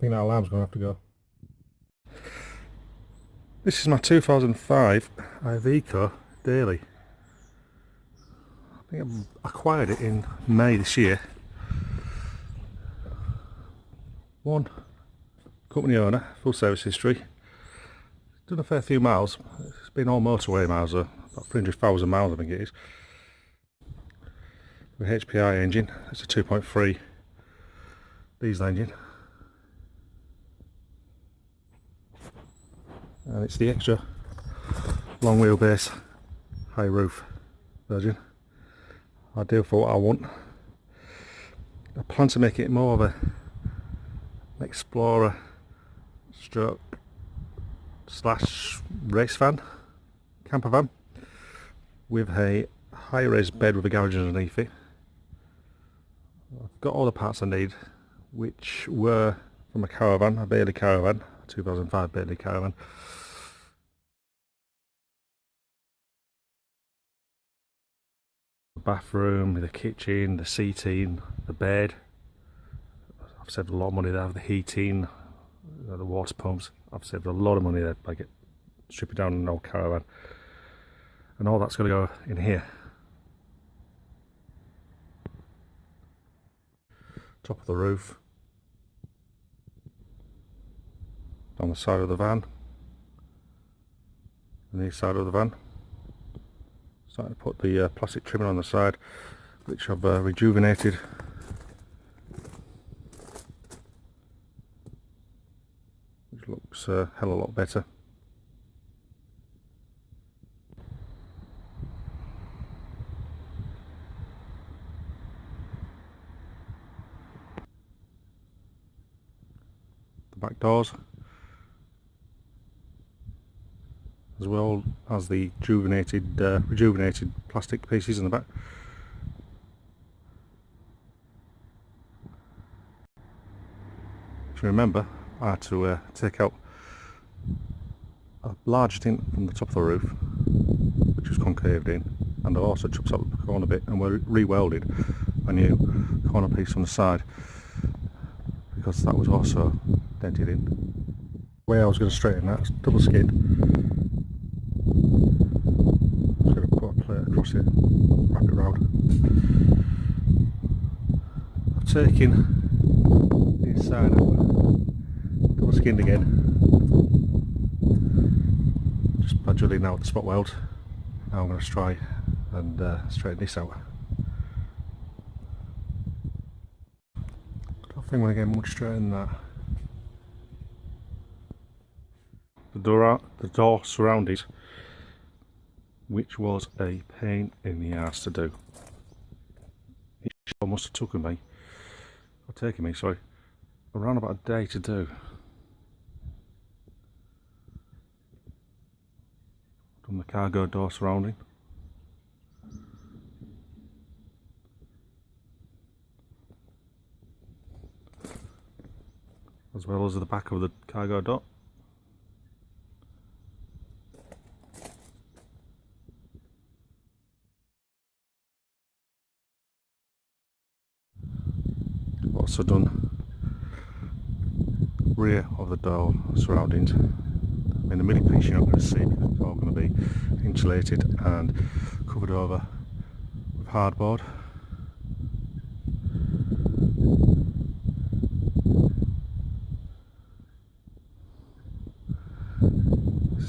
think that alarm's going to have to go. This is my 2005 Iveco Daily. I think I acquired it in May this year. One company owner, full service history. Done a fair few miles. It's been all motorway miles though, about 300,000 miles I think it is. With HPI engine, it's a 2.3 diesel engine. And it's the extra long wheelbase, high roof version. Ideal for what I want. I plan to make it more of an explorer stroke slash race van, camper van, with a high-res bed with a garage underneath it. I've got all the parts I need, which were from a caravan, a Daily caravan, 2005 Daily caravan. The bathroom, the kitchen, the seating, the bed. I've saved a lot of money there. The heating, the water pumps. I've saved a lot of money there by stripping down an old caravan, and all that's going to go in here. Top of the roof, on the side of the van, and the side of the van. Starting to put the plastic trimming on the side, which I've rejuvenated. Which looks a hell of a lot better. The back doors, as well as the rejuvenated plastic pieces in the back. If you remember, I had to take out a large tint from the top of the roof, which was concaved in, and I also chopped out the corner bit and re-welded a new corner piece on the side, because that was also dented in. The way I was going to straighten that is double skinned. Just going to put a plate across it, wrap it round. I've taken the inside out, double skinned again, just by drilling out the spot weld. Now I'm going to try and straighten this out. I don't think I'm going to get much straighter than that. The door surroundings, which was a pain in the arse to do. It must have taken me around about a day to do. Done the cargo door surrounding. As well as the back of the cargo door. Also done rear of the door surroundings. I mean, the middle piece you're not going to see because it's all going to be insulated and covered over with hardboard.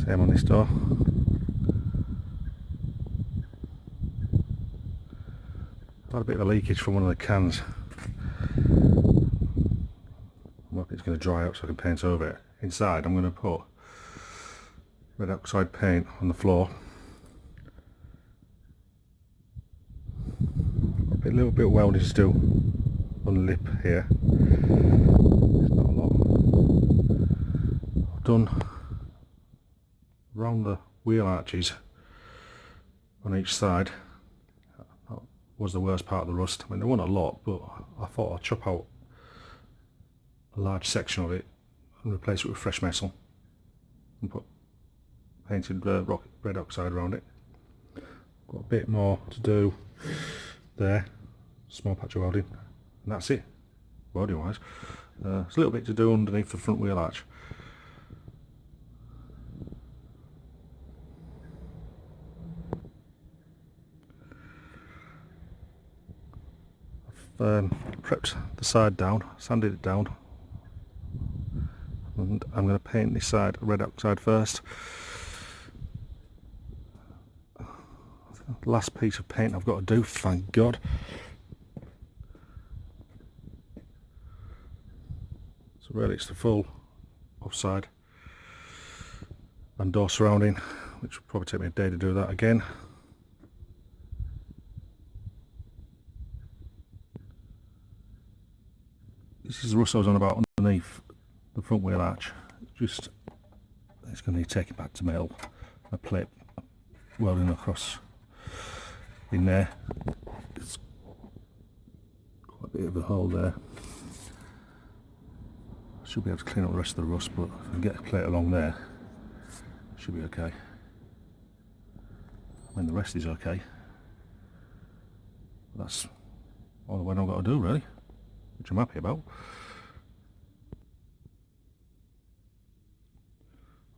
Same on this door. I've had a bit of a leakage from one of the cans. It's going to dry out so I can paint over it. Inside I'm going to put red oxide paint on the floor. A little bit of welding still on the lip here. It's not a lot. I've done around the wheel arches on each side. That was the worst part of the rust. I mean, there wasn't a lot, but I thought I'd chop out a large section of it and replace it with fresh metal and put painted red oxide around it. Got a bit more to do there, small patch of welding, and that's it welding wise. There's a little bit to do underneath the front wheel arch. I've prepped the side down, sanded it down, and I'm going to paint this side red oxide first. Last piece of paint I've got to do, thank God. So really it's the full offside and door surrounding, which will probably take me a day to do that again. This is the rust I was on about underneath the front wheel arch. Just, it's going to need taking back to metal, a plate welding across in there. It's quite a bit of a hole there. I should be able to clean up the rest of the rust, but if I can get a plate along there, it should be okay. I mean, the rest is okay. That's all the one I've got to do, really, which I'm happy about.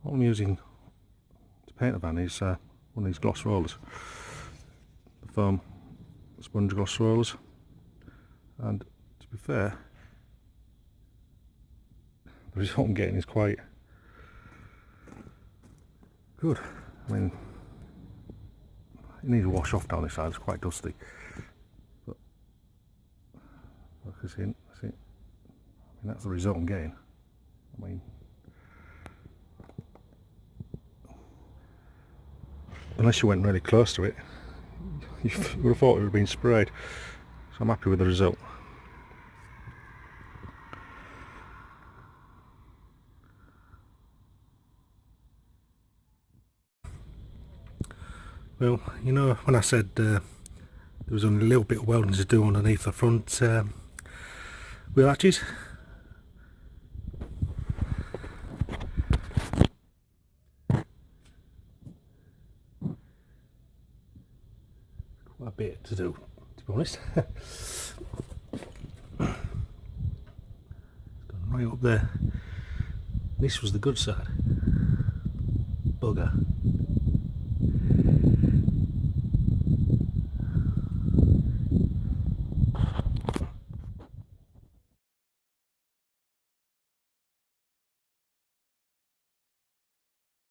All I'm using to paint the van is one of these gloss rollers, the foam sponge gloss rollers, and to be fair, the result I'm getting is quite good. I mean, it needs a wash off down this side, it's quite dusty, but focus in, that's it. I mean, that's the result I'm getting. I mean, unless you went really close to it, you would have thought it would have been sprayed. So I'm happy with the result. Well, you know, when I said there was only a little bit of welding to do underneath the front wheel arches, quite a bit to do, to be honest. It's gone right up there. This was the good side. Bugger.